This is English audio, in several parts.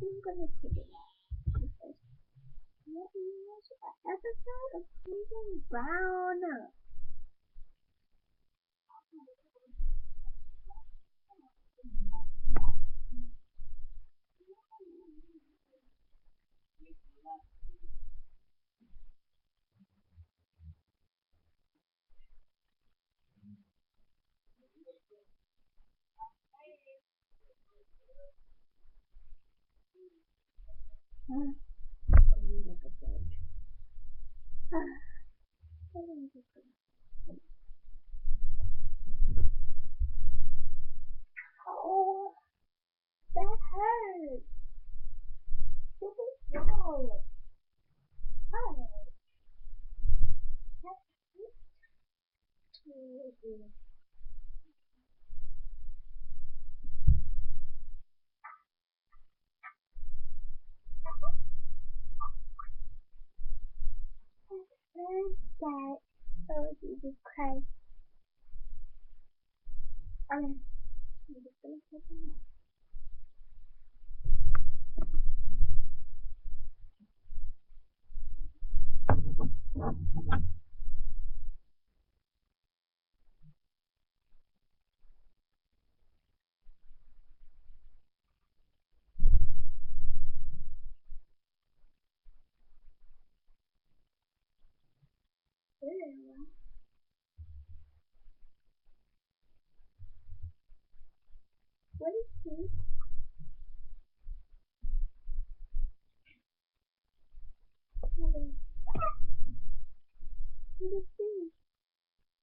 I'm gonna take it out because what was an episode of Cleveland Brown? Oh, that hurts. This is wrong. Hi. That. Oh, Jesus Christ. I'm just gonna take it out. What is this? What is this?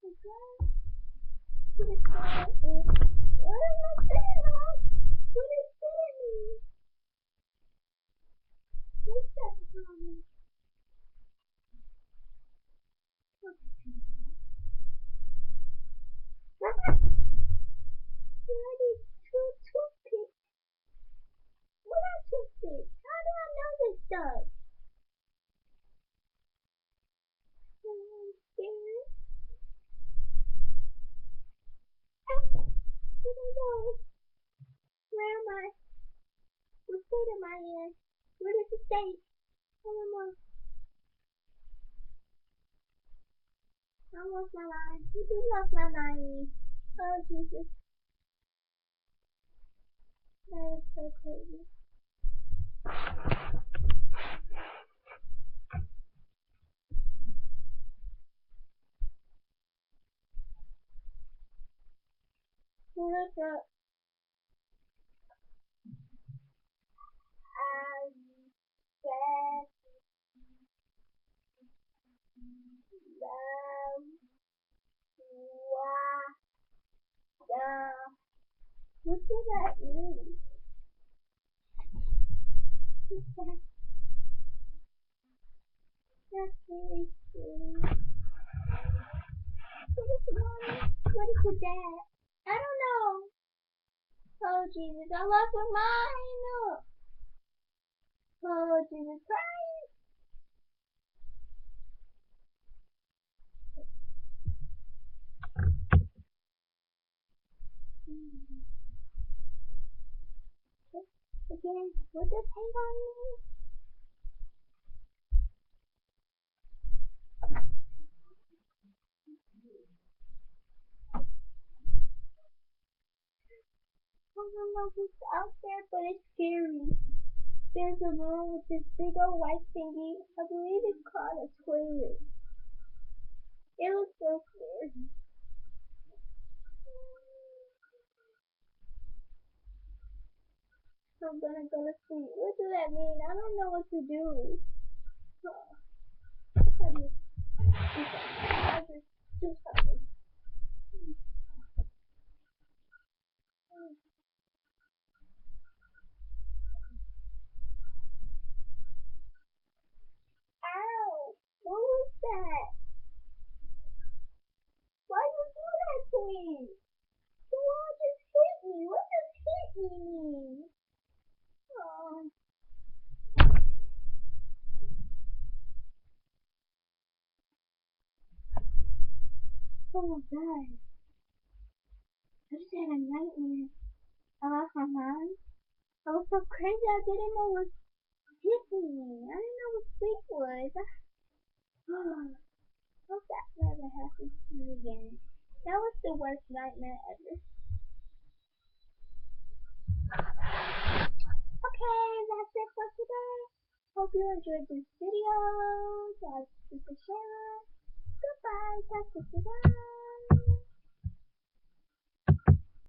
Oh God. What is that? What is that? What is that? What's that from? What is toothpick? What are toothpicks? How do I know this stuff? I'm scared. I don't know. Where am I? What state am I in? What is the state? I don't know. I lost my mind. You do lost my mind. Oh Jesus. That is so crazy. Look up. I said love what does that mean? That's very cool. What is the mom? What is the dad? I don't know. Oh Jesus, I lost my mind. Oh Jesus Christ. Again, what does hang on me? I don't know what's out there, but it's scary. There's a room with this big old white thingy. I believe it's called a toilet. It was so scary. I'm gonna go to sleep. What does that mean? I don't know what to do. I just do something. Ow! What was that? Why you do that to me? The wall just hit me. What does hit me mean? Oh. Oh my God. I just had a nightmare. I lost my mind. I I was so crazy. I didn't know what hitting me. I didn't know what sleep was. Hope that never happens to me again. That was the worst nightmare ever. Okay, that's it for today. Hope you enjoyed this video. That's Super Shara. Goodbye. That's it. Bye.